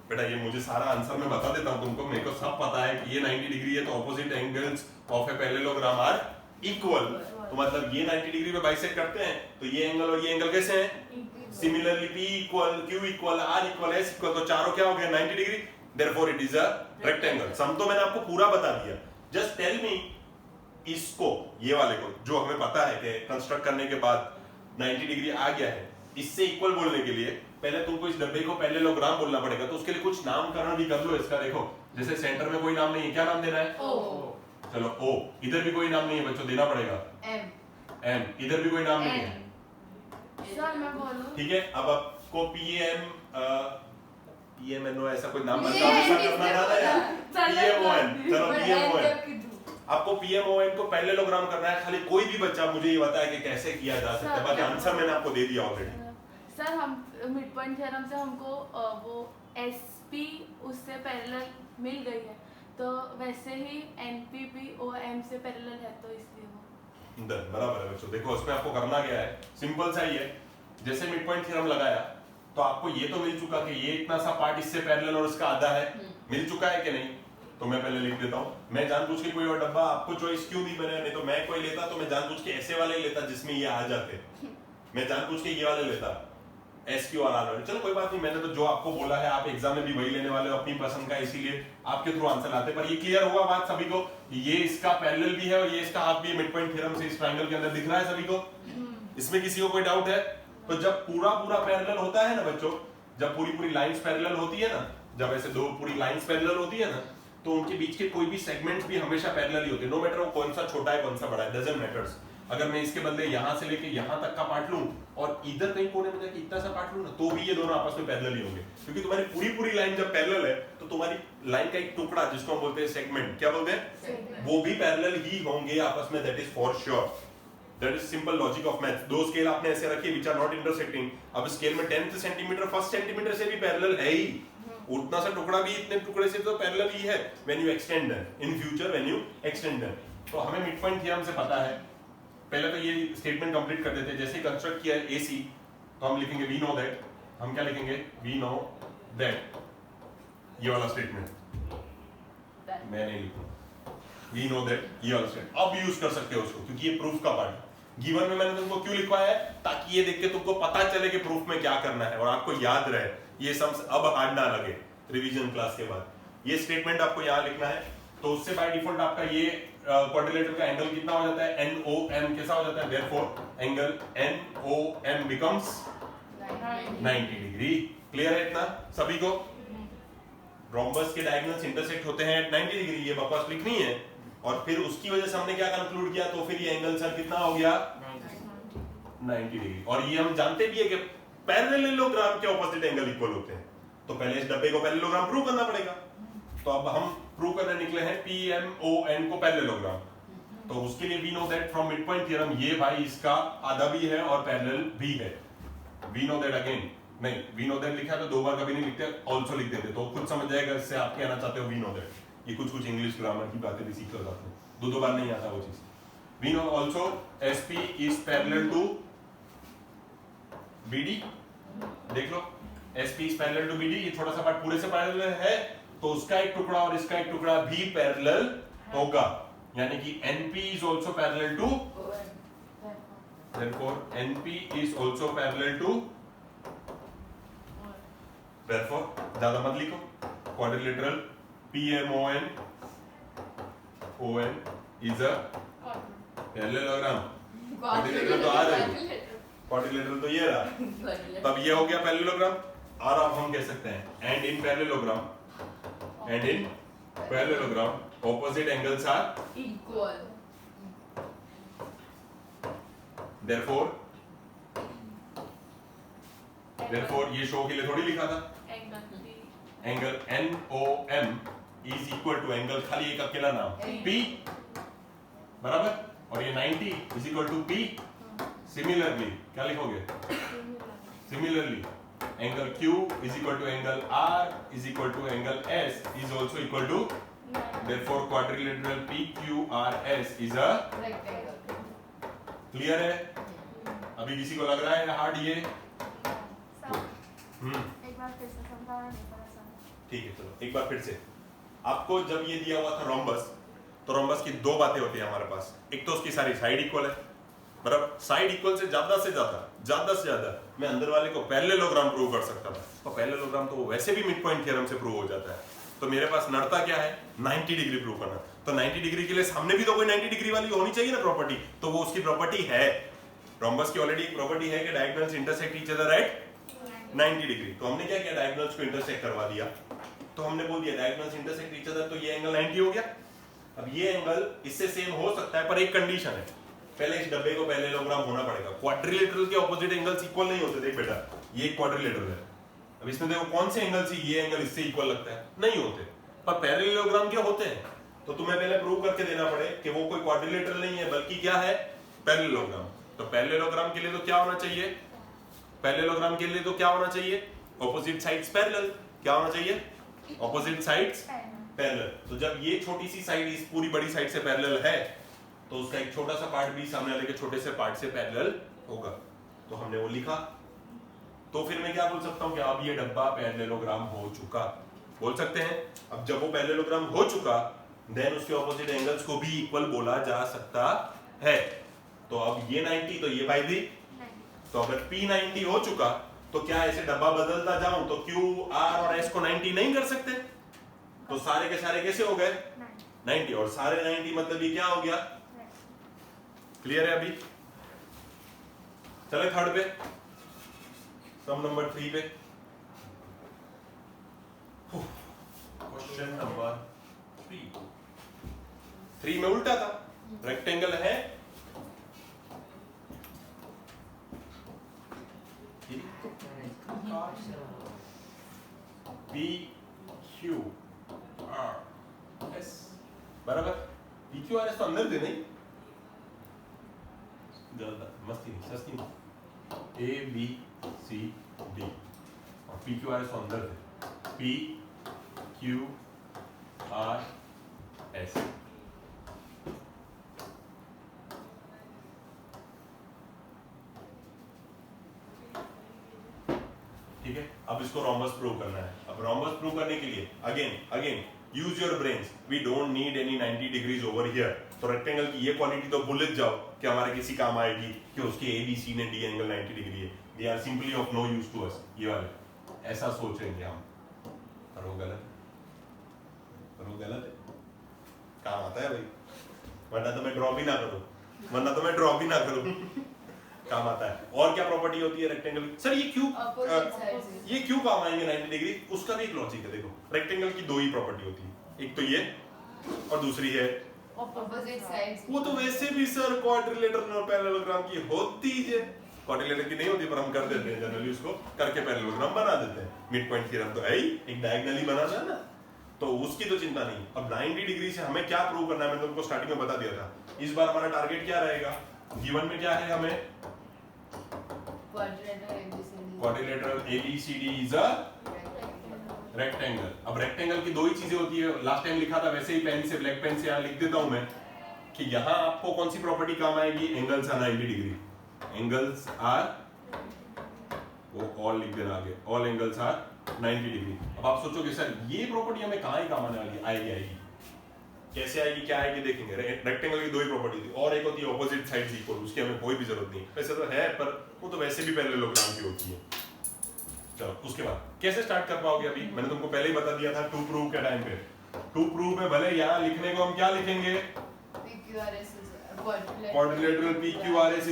बेटा ये मुझे सारा आंसर मैं बता देता हूँ तुमको, मेरे को सब पता है कि ये 90 डिग्री है तो opposite angles of a parallelogram are equal, तो मतलब ये 90 डिग्री पे बाइसेक्ट करते हैं, तो ये एंगल और ये एंगल कैसे हैं, similarly P equal, Q equal, R equal, S equal, तो चारों क्या हो गए 90 degree, therefore it is a rectangle. सम तो मैंने आपको पूरा बता दिया, जस्ट टेल मी इसको, ये वाले को जो हमें पता है कि कंस्ट्रक्ट करने के बाद 90 डिग्री आ गया है, इससे इक्वल बोलने के लिए पहले तुमको इस डब्बे को पैरेललोग्राम बोलना पड़ेगा, तो उसके लिए कुछ नामकरण भी कर लो इसका। देखो जैसे सेंटर में कोई नाम नहीं है, क्या नाम देना है? O, चलो O। इधर भी कोई नाम नहीं है बच्चों, देना पड़ेगा M, M। इधर भी कोई नाम नहीं है, सर मैं बोलूं ठीक है। अब आपको PMNO ऐसा कोई नाम ये हमेशा किसने करना ना बोला? है। PMON, चलो पर PMON। N जब किधर? आपको PMON को पैरेललोग्राम करना है। खाली कोई भी बच्चा मुझे ये बताया कि कैसे किया जा सकता है, बाकी आंसर मैंने आपको दे दिया ऑलरेडी। सर हम मिड पॉइंट थ्योरम से हमको वो SP उससे पैरेलल मिल गई है, तो वैसे ही NP भी OM से पैरेलल है, तो इसलिए वो बराबर है बच्चों। देखो उसमें आपको करना क्या है, सिंपल सा ही है। जैसे मिड पॉइंट थ्योरम लगाया तो आपको ये तो मिल चुका कि ये इतना सा पार्ट इससे पैरेलल और इसका आधा है, मिल चुका है कि नहीं? तो मैं पहले लिख देता हूँ। मैं जानबूझ के कोई और डब्बा आपको चॉइस क्यों नहीं बना, नहीं तो मैं कोई लेता तो मैं जानबूझ के ऐसे वाले लेता जिसमें ये आ जाते, मैं जानबूझ के ये वाले लेता SQRR। चलो कोई बात नहीं, मैंने तो जो आपको बोला है आप एग्जाम में भी वही लेने वाले हो अपनी पसंद का, इसीलिए आपके थ्रू आंसर आते। पर ये क्लियर हुआ बात सभी को, ये इसका पैरेलल भी है और ये इसका हाफ भी मिड पॉइंट थ्योरम से इस ट्रायंगल के अंदर दिख रहा है सभी को? इसमें किसी को कोई डाउट है? तो जब पूरा पैरेलल होता है ना बच्चों, जब पूरी लाइंस पैरेलल होती है ना, जब ऐसे दो पूरी लाइंस पैरेलल होती है ना, तो उनके बीच के कोई भी सेगमेंट्स भी हमेशा पैरेलल ही होते हैं, नो मैटर वो कौन सा छोटा है कौन सा बड़ा है, डजंट मैटर्स। अगर मैं इसके बदले यहाँ से लेके यहाँ तक का पार्ट लूं और इधर कहीं कोने में जाके इतना सा पार्ट लूं ना, तो भी ये दोनों आपस में पैरेलल ही होंगे, क्योंकि तुम्हारी पूरी लाइन जब पैरेलल है तो तुम्हारी लाइन का एक टुकड़ा जिसको हम बोलते हैं सेगमेंट, क्या बोलते हैं, वो भी पैरेलल ही होंगे आपस में, that is for sure. That is simple logic of math. दो स्केल आपने ऐसे रखे व्हिच आर नॉट इंटरसेक्टिंग। अब स्केल में 10th सेंटीमीटर फर्स्ट सेंटीमीटर से भी पैरेलल है ही, उतना सा टुकड़ा भी इतने टुकड़े से तो पैरेलल ही है when you extend them in future, when you extend them. तो हमें मिड पॉइंट थ्योरम से पता है। पहले तो ये स्टेटमेंट कंप्लीट कर देते हैं। जैसे कंस्ट्रक्ट किया है AC, तो हम लिखेंगे वी नो दैट। हम क्या लिखेंगे? We know that. ये वाला स्टेटमेंट मैं नहीं लिखूंगा, वी नो दैट ये वाला स्टेटमेंट। अब यूज कर सकते हो उसको, क्योंकि ये प्रूफ का पार्ट है। गिवन में मैंने तुमको क्यों लिखवाया है? ताकि ये देख के तुमको पता चले कि प्रूफ में क्या करना है और आपको याद रहे, ये सम्स अब हार्ड ना लगे रिवीजन क्लास के बाद। ये स्टेटमेंट आपको यहाँ लिखना है। तो उससे बाय डिफॉल्ट आपका ये क्वाड्रिलेटरल का एंगल कितना हो जाता है? NOM कैसा हो जाता है? Therefore angle NOM becomes 90 degree. Clear है इतना सभी को? रोम्बस के डायगोनल्स इंटरसेक्ट होते हैं 90 डिग्री, ये बकवास लिखनी है। और फिर उसकी वजह से हमने क्या कंक्लूड किया, तो फिर ये एंगल सर कितना हो गया? 90 डिग्री। और ये हम जानते भी है कि पैरेललोग्राम के ऑपोजिट एंगल इक्वल होते हैं। तो पहले इस डब्बे को पैरेललोग्राम प्रूव करना पड़ेगा। तो अब हम प्रूव करने निकले हैं PMON को पैरेललोग्राम। तो उसके लिए we know that from mid point theorem, ये भाई इसका आधा भी है और पैरेलल भी है। वी नो दैट अगेन नहीं, वी नो दैट लिखा तो दो बार कभी नहीं लिखते, ऑल्सो लिख देते तो खुद समझ जाएगा इससे आप कहना चाहते हो वी नो दैट। ये कुछ इंग्लिश ग्रामर की बातें भी सीख कर जाते हैं, दो बार नहीं आता वो चीज। We know also SP is parallel to BD। देख लो SP is parallel to BD, ये छोटा सा पार्ट पूरे से पैरेलल है, तो उसका एक टुकड़ा और इसका एक टुकड़ा भी पैरेलल होगा, यानी कि NP is also parallel to, therefore NP is also parallel to, therefore ज्यादा मत लिखो, quadrilateral PMON ON is a parallelogram। quadrilateral तो आ रही, quadrilateral तो ये रहा, तब ये हो गया पैरेललोग्राम। और अब हम कह सकते हैं and in parallelogram opposite angles are equal, therefore ये शो के लिए थोड़ी लिखा था। Angle NOM is equal to angle, खाली एक अकेला नाम P, बराबर, और ये 90 is equal to P। Similarly क्या लिखोगे? Similarly angle Q is equal to angle R is equal to angle S is also equal to, therefore quadrilateral PQRS is a rectangle। Clear है? अभी किसी को लग रहा है हार्ड ये? एक बार फिर से समझाना नहीं पड़ा सर। ठीक है, चलो एक बार फिर से। आपको जब ये दिया हुआ था रोम्बस, तो रोम्बस की दो बातें होती है हमारे पास। एक तो उसकी सारी साइड इक्वल है, बराबर, साइड इक्वल से ज्यादा मैं अंदर वाले को पैरेललोग्राम प्रूव कर सकता था। तो पैरेललोग्राम तो वैसे भी मिड पॉइंट थ्योरम से प्रूव हो जाता है। तो मेरे पास नड़ता क्या है? 90 डिग्री प्रूव करना। तो 90 डिग्री के लिए सामने भी तो कोई 90 डिग्री वाली होनी चाहिए ना प्रॉपर्टी, तो वो उसकी प्रॉपर्टी है। रोम्बस की ऑलरेडी एक प्रॉपर्टी है कि diagonals intersect each other at 90 degree. तो हमने क्या किया, डायगोनल्स को इंटरसेक्ट करवा दिया। तो हमने बोल दिया डायगोनल्स इंटरसेक्ट ईच अदर, तो ये एंगल 90 हो गया। अब ये एंगल इससे सेम हो सकता है, पर एक कंडीशन है, पहले इस डब्बे को पैरेललोग्राम होना पड़ेगा। क्वाड्रिलेटरल के ऑपोजिट एंगल्स इक्वल नहीं होते। देख बेटा, ये क्वाड्रिलेटरल है, अब इसमें देखो कौन से एंगल से ये एंगल इससे इक्वल लगता है, नहीं होते। पर पैरेललोग्राम क्या होते हैं, तो तुम्हें पहले प्रूव करके देना पड़े कि वो कोई क्वाड्रिलेटरल नहीं है बल्कि क्या है, पैरेललोग्राम। तो पैरेललोग्राम के लिए तो क्या होना चाहिए, पैरेललोग्राम के लिए तो क्या होना चाहिए, ऑपोजिट साइड्स पैरेलल। क्या होना चाहिए, ऑपोजिट साइड्स पैरेलल। तो जब ये छोटी सी साइड इस पूरी बड़ी साइड से पैरेलल है, तो उसका एक छोटा सा पार्ट भी सामने वाले के छोटे से पार्ट से पैरेलल होगा। तो हमने वो लिखा। तो फिर मैं क्या बोल सकता हूं कि अब ये डब्बा पैरेललोग्राम हो चुका, बोल सकते हैं। अब जब वो पैरेललोग्राम हो चुका, देन उसके ऑपोजिट एंगल्स को भी इक्वल बोला जा सकता है। तो अब ये 90 तो ये बाई दी, तो अगर P 90 हो चुका, तो क्या ऐसे डब्बा बदलता जाऊं तो Q, R और S को 90 नहीं कर सकते? तो सारे के सारे कैसे हो गए 90, और सारे 90 मतलब ये क्या हो गया, क्लियर है अभी? चले थर्ड पे, सम नंबर 3 पे, क्वेश्चन नंबर 3 में उल्टा था। रेक्टेंगल है, P Q R S बराबर। P Q R S तो अंदर थे नहीं, ज्यादा मस्ती नहीं, सस्ती नहीं। A B C D और P Q R S तो अंदर थे, P Q R S। ठीक है, अब इसको रोम्बस प्रूव करना है। अब रोम्बस प्रूव करने के लिए again use your brains, we don't need any 90 degrees over here. तो रेक्टेंगल की ये क्वालिटी तो भूल जाओ कि हमारे किसी काम आएगी कि उसके ABC ने D एंगल 90 डिग्री है। They are simply of no use to us, ये वाले ऐसा सोचेंगे हम, पर वो गलत है, काम आता है भाई, वरना तो मैं ड्रॉ भी ना करूं, काम आता है। और क्या प्रॉपर्टी होती है रेक्टेंगल की? सर ये क्यों काम आएंगे 90 डिग्री? उसका भी एक लॉजिक है। देखो, रेक्टेंगल की दो ही प्रॉपर्टी होती है, एक तो ये और दूसरी है ऑपोजिट साइड्स। वो तो वैसे भी सर क्वाड्रिलेटरल और पैरेललोग्राम की होती है, क्वाड्रिलेटरल की नहीं होती, पर हम कर देते हैं जनरली, उसको करके पैरेललोग्राम बना देते हैं। मिड पॉइंट थ्योरम तो है ही, एक डायगोनली बनाना है ना, तो उसकी तो चिंता नहीं। अब 90 डिग्री से हमें क्या प्रूव करना है, मैंने तुमको स्टार्टिंग में बता दिया था। इस बार हमारा टारगेट क्या रहेगा, गिवन में क्या है हमें, quadrilateral ABCD is a rectangle. अब रेक्टेंगल की दो ही चीजें होती है, लास्ट टाइम लिखा था वैसे ही पेन से, ब्लैक पेन से यहाँ लिख देता हूं मैं कि यहाँ आपको कौन सी प्रॉपर्टी काम आएगी, angles are 90 degree, angles are, वो ऑल लिख देना आगे, ऑल एंगल्स आर 90 डिग्री। अब आप सोचोगे सर ये प्रॉपर्टी हमें कहाँ ही काम आने वाली, आएगी कैसे आएगी, क्या आएगी, देखेंगे। रेक्टेंगल की दो ही प्रॉपर्टी थी, और एक होती है ऑपोजिट साइड्स इक्वल, उसकी हमें कोई भी जरूरत नहीं, वैसे तो है पर वो तो वैसे भी पैरेललोग्राम की होती है। चलो उसके बाद कैसे स्टार्ट कर पाओगे, अभी मैंने तुमको पहले ही बता दिया था टू प्रूव के टाइम पे। टू प्रूव में भले यहाँ लिखने को हम क्या लिखेंगे, quadrilateral PQRS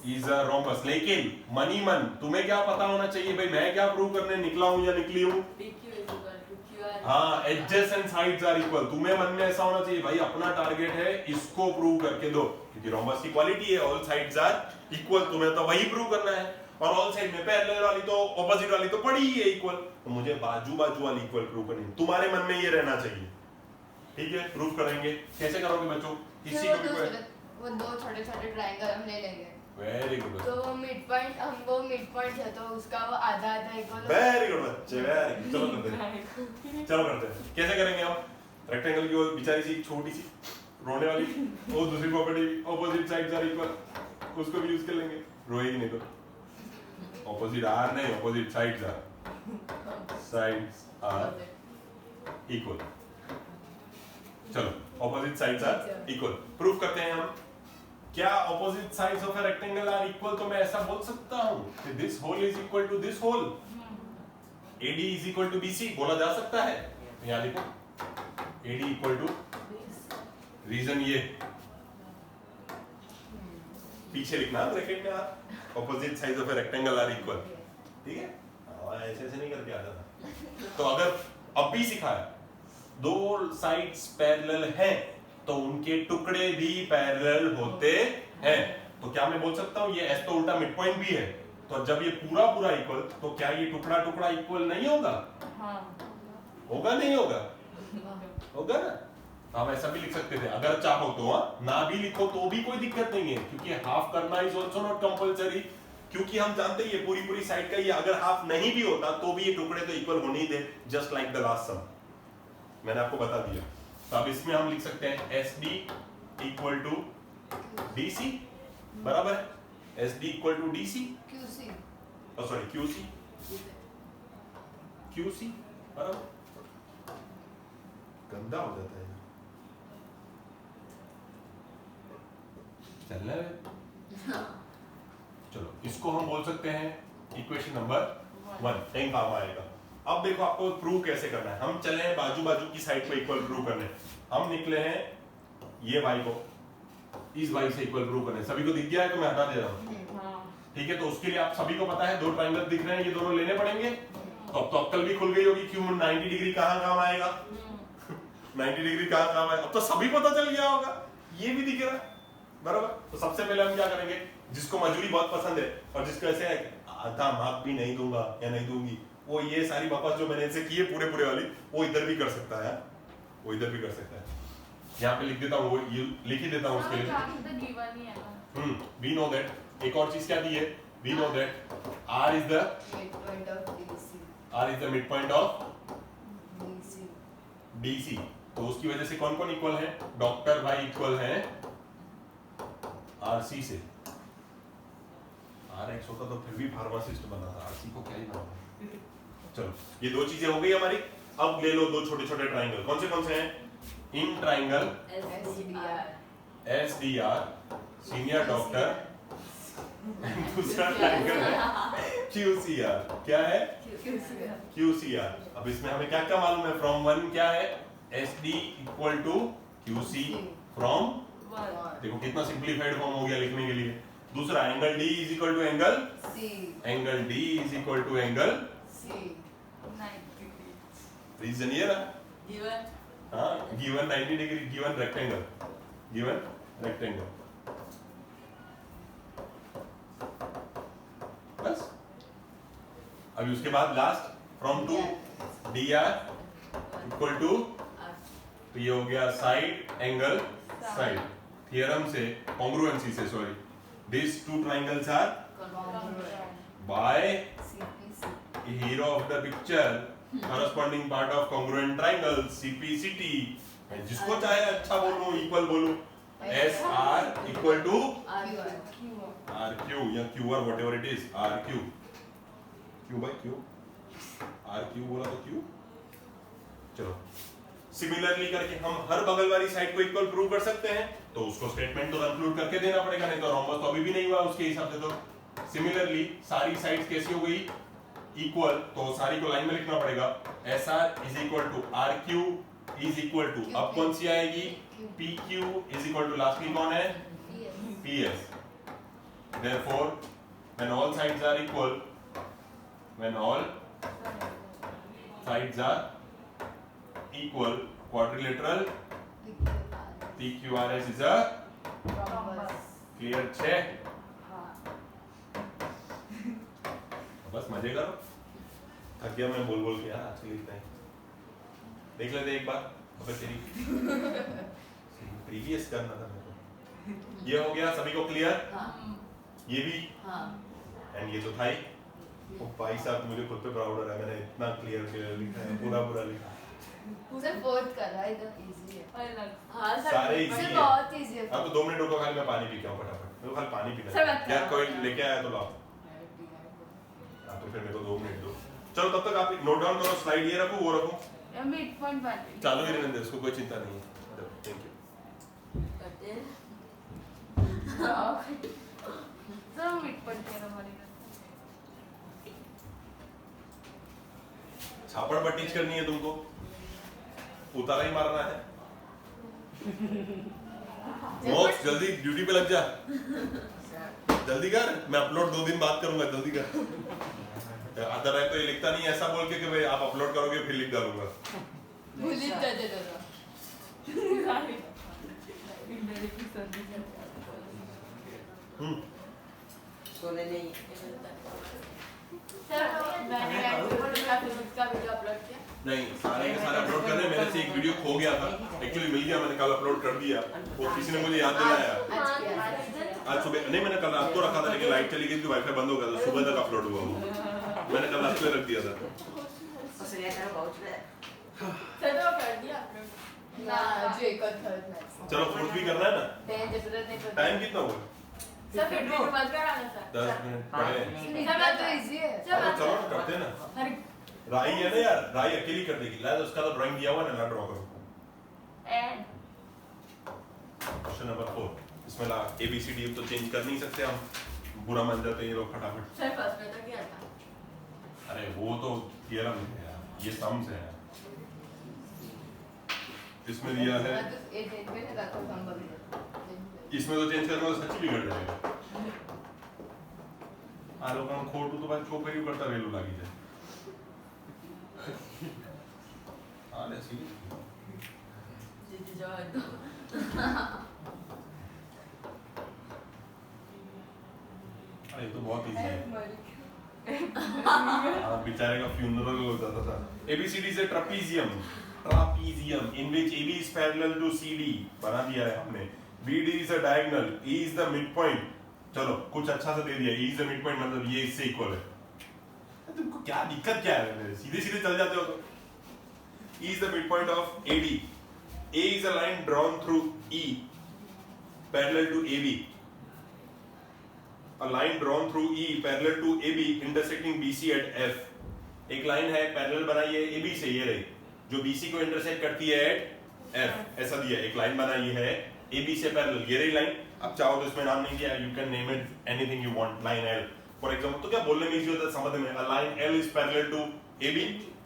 is a rhombus. लेकिन मनी मन तुम्हें क्या पता होना चाहिए भाई, मैं क्या प्रूव करने निकला हूं या निकली हूं, हाँ एडजेसेंट साइड्स आर इक्वल। तुम्हें मन में ऐसा होना चाहिए भाई अपना टारगेट है इसको प्रूव करके दो, क्योंकि रोम्बस की क्वालिटी है ऑल साइड्स आर इक्वल, तुम्हें तो वही प्रूव करना है। और ऑल साइड में पैरेलल वाली तो ऑपोजिट वाली तो पड़ी ही है इक्वल, तो मुझे बाजू वाली इक्वल प्रूव करनी है। तुम्हारे मन में ये रहना चाहिए, ठीक है? प्रूव करेंगे, कैसे करोगे बच्चों? किसी को भी वो दो छोटे-छोटे ट्रायंगल हम ले लेंगे। Very good. तो मिड पॉइंट, हमको मिड पॉइंट है तो उसका वो आधा इक्वल। वेरी गुड बच्चे, वेरी। चलो करते हैं। कैसे करेंगे हम? रेक्टेंगल की वो बेचारी सी छोटी सी रोने वाली, वो दूसरी property opposite sides are equal, उसको भी यूज कर लेंगे, रोएगी नहीं तो। ऑपोजिट आर नहीं, ऑपोजिट साइड्स आर इक्वल। चलो opposite sides are equal prove करते हैं हम। क्या opposite sides of a rectangle are equal? तो मैं ऐसा बोल सकता हूं कि this whole is equal to this whole, AD is equal to BC बोला जा सकता है। यहां देखो AD इक्वल टू, रीजन ये पीछे लिखना ब्रैकेट में are opposite sides of a rectangle are equal, ठीक है? हाँ, ऐसे ऐसे नहीं करके आता था। तो अगर अब भी सिखाया दो साइड्स पैरेलल हैं तो उनके टुकड़े भी पैरेलल होते हैं। तो क्या मैं बोल सकता हूँ ये एस तो उल्टा मिड पॉइंट भी है, तो जब ये पूरा पूरा इक्वल तो क्या ये टुकड़ा टुकड़ा इक्वल नहीं होगा? होगा नहीं होगा? होगा ना? हम ऐसा भी लिख सकते थे अगर चाहो तो, ना भी लिखो तो भी कोई दिक्कत नहीं है, क्योंकि हाफ करना इज आल्सो नॉट कंपलसरी, क्योंकि हम जानते हैं ये पूरी पूरी साइड का ये अगर हाफ नहीं भी होता तो भी ये टुकड़े तो इक्वल होने ही थे, जस्ट लाइक द लास्ट सम मैंने आपको बता दिया। तो अब इसमें हम लिख सकते हैं S D equal to D C, बराबर है? S D equal to D C, QC, sorry Q C, Q C बराबर। गंदा हो जाता है चलना है। चलो इसको हम बोल सकते हैं इक्वेशन नंबर 1, कहीं काम आएगा। अब देखो आपको प्रूव कैसे करना है। हम चले हैं बाजू बाजू की साइड को इक्वल प्रूव करने। हम निकले हैं ये y को इस y से इक्वल प्रूव करने। सभी को दिख गया है तो मैं हटा दे रहा हूँ, ठीक है? तो उसके लिए आप सभी को पता है दो ट्रायंगल दिख रहे हैं, ये दोनों लेने पड़ेंगे। तो अब तो अक्कल भी खुल गई होगी क्यों 90 डिग्री कहाँ काम आएगा 90 डिग्री कहाँ काम आएगा, अब तो सभी पता चल गया होगा, ये भी दिख रहा है बराबर। तो सबसे पहले हम क्या करेंगे, जिसको मजूरी बहुत पसंद है और जिसको ऐसे है आधा मार्क भी नहीं दूंगा या नहीं दूंगी, वो ये सारी बकवास जो मैंने इनसे की है पूरे पूरे वाली, वो इधर भी कर सकता है, वो इधर भी कर सकता है। यहाँ पे लिख देता हूँ, वो ये लिख ही देता हूँ उसके लिए। We know that. एक और चीज क्या दी है, we know that R is the midpoint of DC, R is the midpoint of DC, DC। तो उसकी वजह से कौन कौन इक्वल है, डॉक्टर भाई इक्वल है RC से। RX होता तो फिर भी फार्मासिस्ट बना था, RC को क्या ही नाम। चलो ये दो चीजें हो गई हमारी। अब ले लो दो छोटे छोटे ट्राइंगल, कौन से हैं? In triangle SDR senior doctor, दूसरा ट्राइंगल है QCR। क्या है? QCR। अब इसमें हमें क्या क्या मालूम है? फ्रॉम 1 क्या है? SD इक्वल टू QC फ्रॉम, देखो कितना सिंपलीफाइड फॉर्म हो गया लिखने के लिए। दूसरा angle D is equal to angle C, angle D is equal to angle C, reason ये रहा, हाँ गिवन 90 डिग्री, गिवन रेक्टेंगल, गिवन रेक्टेंगल। बस अभी उसके बाद last from to DR equal to, तो ये हो गया साइड एंगल साइड। थियरम से कॉन्ग्रुएंसी से, sorry, this two triangles are by CPC, hero of the picture corresponding part of congruent triangle CPCT। मैं जिसको चाहे अच्छा बोलूं, इक्वल बोलूं, SR इक्वल टू RQ या QR whatever it is, RQ, Q by Q, RQ बोला तो Q। चलो सिमिलरली करके हम हर बगल वाली साइड को इक्वल प्रूव कर सकते हैं, तो उसको स्टेटमेंट तो कंक्लूड करके देना पड़ेगा, नहीं तो रोम्बस तो अभी भी नहीं हुआ उसके हिसाब से। तो सिमिलरली सारी साइड्स कैसी हो गई? इक्वल, तो सारी को लाइन में लिखना पड़ेगा। SR is equal to RQ is equal to, अब कौन सी आएगी? PQ is equal to lastly कौन है? PS। Therefore when all sides are equal, when all sides are equal, quadrilateral PQRS is a rhombus, clear 6। बस मजे करो, थक गया मैं बोल बोल के यार, आज के लिए इतना ही। देख लेते एक बार, अबे तेरी प्रीवियस करना था मेरे को। ये हो गया सभी को क्लियर? ये भी, एंड ये तो था ही। ओ भाई साहब मुझे खुद पे प्राउड हो रहा है, मैंने इतना क्लियर क्लियर लिखा है, पूरा पूरा लिखा है। सर फोर्थ कर रहा है, इधर इजी है, सारे इजी सर है। बहुत इजी है। अब तो 2 मिनट रुको, खाली मैं पानी पी के आऊं फटाफट, मेरे को खाली पानी पीना सर, है यार। कोई लेके आया तो लाओ। तो फिर मेरे को 2 मिनट दो। चलो तब तक आप नोट डाउन करो, स्लाइड ये रखो वो रखो, मिड पॉइंट बात चालू ही रहने दे उसको, कोई चिंता नहीं है। Thank you. सब मिड पॉइंट है हमारी। छापड़ पट्टी करनी है तुमको, उतारा ही मारना है। मोक्ष जल्दी ड्यूटी पे लग जा। जल्दी कर, मैं अपलोड 2 दिन बाद करूंगा, जल्दी कर। आता रहे तो ये लिखता नहीं ऐसा बोल के कि भाई आप अपलोड करोगे फिर लिख डालूंगा। भूलित जाते दादा। सोने नहीं सर मैंने फिजिक्स का वीडियो अपलोड किया। नहीं, सारे के सारे अपलोड करने, मेरे से एक वीडियो खो गया था, एक्चुअली मिल गया, मैंने कल अपलोड कर दिया, वो किसी ने मुझे याद दिलाया आज सुबह। नहीं, मैंने कल रात को रखा था लेकिन लाइट चली गई थी, वाईफाई बंद हो गया तो सुबह तक अपलोड हुआ वो, मैंने कल रात को रख दिया था। उसने कहा बहुत है सर तो कर दिया अपलोड ना जो एक और थर्ड मैच। चलो फोर्थ भी करना है ना, जरूरत नहीं पड़ती। टाइम कितना हुआ? सर 15 मिनट बाद कराना सर 10 मिनट पड़े। इतना तो इजी है। चलो करते हैं ना, हर राई है ना यार, राई अकेली कर देगी, ला उसका तो ड्राइंग दिया हुआ है ना, ड्रॉ करो। एंड क्वेश्चन नंबर 4, इसमें ला ABCD तो चेंज कर नहीं सकते हम, बुरा मान जाते हैं ये लोग फटाफट। सर फर्स्ट में तो किया था। अरे वो तो थियरम है यार, ये सम्स है। इसमें दिया है, इसमें तो चेंज करना तो सच्ची बिगड़ जाएगा। आ लोग हम खोटू तो भाई छोकरी करता रेलू लागी जाए। अरे सी जीत जाओ तो अरे ये तो बहुत इजी है। हाँ, बेचारे का फ्यूनरल हो जाता था। ABCD से ट्रापीजियम, ट्रापीजियम in which AB is parallel to CD बना दिया है हमने। BD is a diagonal, E is the midpoint। चलो कुछ अच्छा सा दे दिया, E is the midpoint मतलब ये इससे इक्वल है। तुमको क्या दिक्कत क्या है, सीधे सीधे चल जाते हो तो। E is the midpoint of AD, A is a line drawn through E parallel to AB, a line drawn through E parallel to AB intersecting BC at F। एक लाइन है पैरेलल बनाई है AB से, ये रही जो BC को intersect करती है at F, ऐसा दिया एक लाइन बनाई है AB से पैरेलल, ये रही लाइन। अब चाहो तो इसमें नाम नहीं दिया, you can name it anything you want, line L for example. तो क्या बोलने में इजी होता है समझ में, a line L is parallel to AB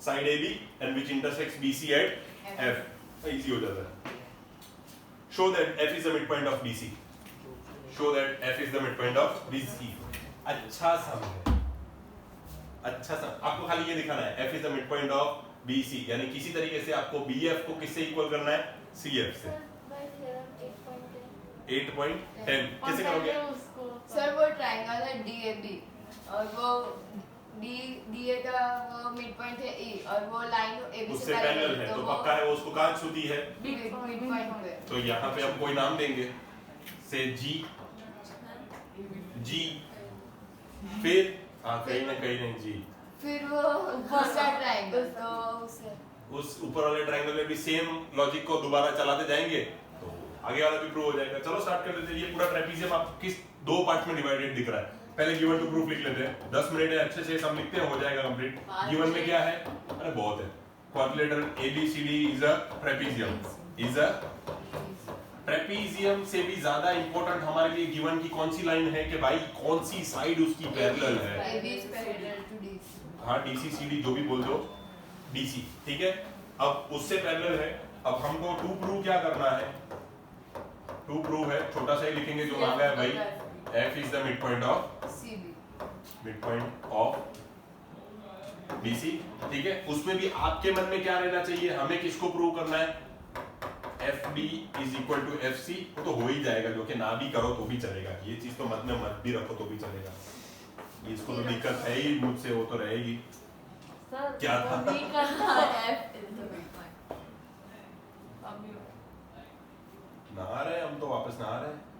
side AB and which intersects BC at F, easy हो जाता है। show that F is the midpoint of BC, show that F is the midpoint of BC। अच्छा सम है, अच्छा सम, आपको खाली ये दिखाना है F is the midpoint of BC, यानी किसी तरीके से आपको BF को किससे इक्वल करना है, CF से। 8.10 कैसे करोगे? सर वो ट्रायंगल है DAB और वो DA का वो मिड पॉइंट है E और वो लाइन AB उससे पैरेलल है तो पक्का है वो उसको कहाँ छूती है, मिड पॉइंट पे। तो यहाँ पे हम कोई नाम देंगे से G, फिर कहीं ना कहीं नहीं G, फिर वो दूसरा ट्रायंगल तो उसे उस ऊपर वाले ट्रायंगल में भी सेम लॉजिक को दोबारा चलाते जाएंगे तो आगे वाला भी प्रूव हो जाएगा। चलो स्टार्ट कर देते हैं। ये पूरा ट्रेपीजियम आप किस 2 पार्ट में डिवाइडेड दिख रहा है। पहले गिवन टू प्रूफ लिख लेते हैं, 10 मिनट है, अच्छे से सब लिखते हैं, हो जाएगा कंप्लीट। गिवन में क्या है, अरे बहुत है, quadrilateral ABCD is a trapezium, is a trapezium से भी ज्यादा इंपॉर्टेंट हमारे लिए गिवन की कौन सी लाइन है कि भाई कौन सी साइड उसकी पैरेलल है। AB is parallel to DC। हाँ DC CD जो भी बोल दो, DC ठीक है। अब उससे पैरेलल है, अब हमको टू प्रूव क्या करना है, टू प्रूव है छोटा सा ही लिखेंगे जो मांगा है भाई, F is the midpoint of CB, midpoint of BC ठीक है। उसमें भी आपके मन में क्या रहना चाहिए, हमें किसको प्रूव करना है, FB is equal to FC, वो तो हो ही जाएगा, जो कि ना भी करो तो भी चलेगा, ये चीज तो मत में मत भी रखो तो भी चलेगा, इसको तो दिक्कत है ही मुझसे, वो तो रहेगी। सर क्या था? नहीं करना है F is the midpoint। नहा रहे हम तो वापस नहा रहे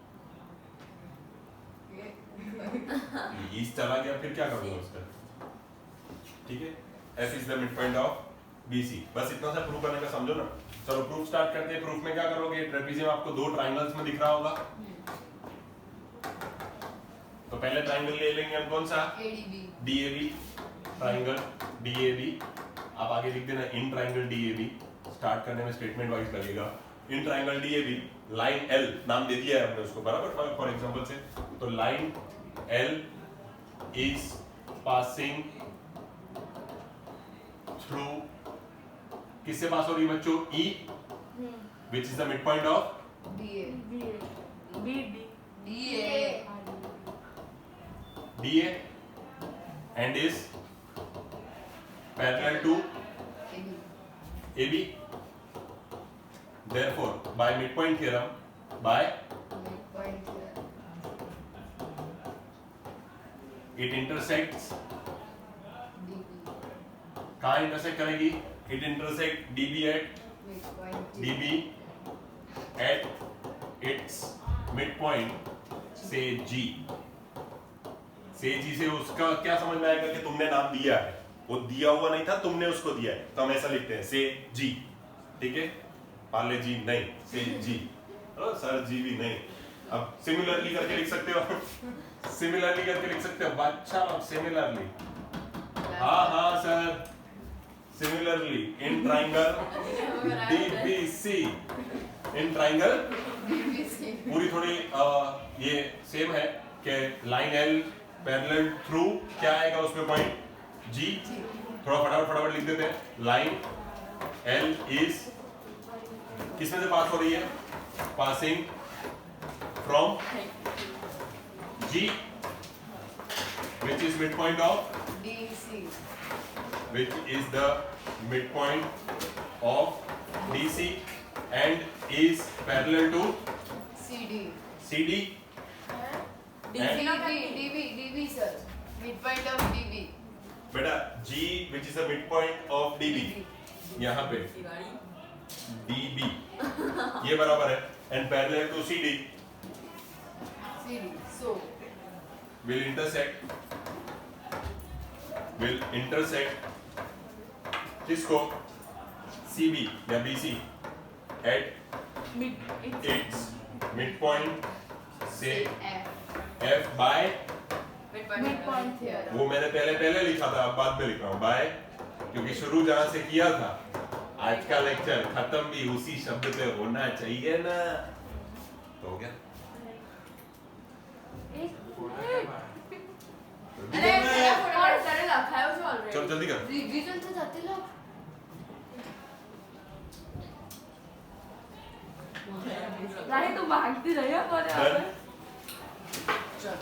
ईस्ट चला गया, फिर क्या करूंगा उसका, ठीक है। F is the midpoint of BC, बस इतना सा प्रूव करने का समझो ना। चलो प्रूफ स्टार्ट करते हैं। प्रूफ में क्या करोगे, ट्रेपीजियम आपको 2 ट्रायंगल्स में दिख रहा होगा, तो पहले ट्रायंगल ले लेंगे हम, कौन सा, ADB, DAB, ट्रायंगल DAB। आप आगे लिख देना इन ट्रायंगल DAB, स्टार्ट करने में स्टेटमेंट वाइज लगेगा। In triangle DAB line L नाम दे दिया है हमने उसको, बराबर, फॉर एग्जांपल से, तो line L is passing through, किससे पास हो रही है बच्चों, E, which is the midpoint of DA, BD DA, DA and is parallel to AB. Therefore, by midpoint theorem, midpoint theorem, it intersects. DB, कहाँ intersect करेगी? It intersect DB at midpoint DB at its midpoint से G. से G से उसका क्या समझ में आएगा कि तुमने नाम दिया है, वो दिया हुआ नहीं था, तुमने उसको दिया है, तो हम ऐसा लिखते हैं से G. ठीक है, पार्ले जी नहीं, से G. सर जी भी नहीं, अब सिमिलरली करके लिख सकते हो, सिमिलरली करके लिख सकते हो, अच्छा अब सिमिलरली, हाँ sir, similarly in triangle DBC, in triangle DBC, पूरी थोड़ी ये सेम है कि लाइन L पैरेलल थ्रू क्या आएगा उसमें पॉइंट G. थोड़ा फटाफट लिख देते हैं. लाइन L इज किसमें से पास हो रही है? Passing from G which is midpoint of DC, which is the midpoint of DC and is parallel to CD, CD. DB sir, midpoint of DB, बेटा G which is the midpoint of DB, यहाँ पे DB ये बराबर है and parallel to CD so will intersect किसको? CB या BC at its midpoint से F by midpoint theorem, हाँ। वो मैंने पहले लिखा था, अब बाद में लिख रहा हूँ बाय, क्योंकि शुरू जहां से किया था आज का लेक्चर खत्म भी उसी शब्द पे होना चाहिए ना, तो हो गया. चल जल्दी कर. रिवीजन तो जाते लोग राही तू भागती रही है पर Done.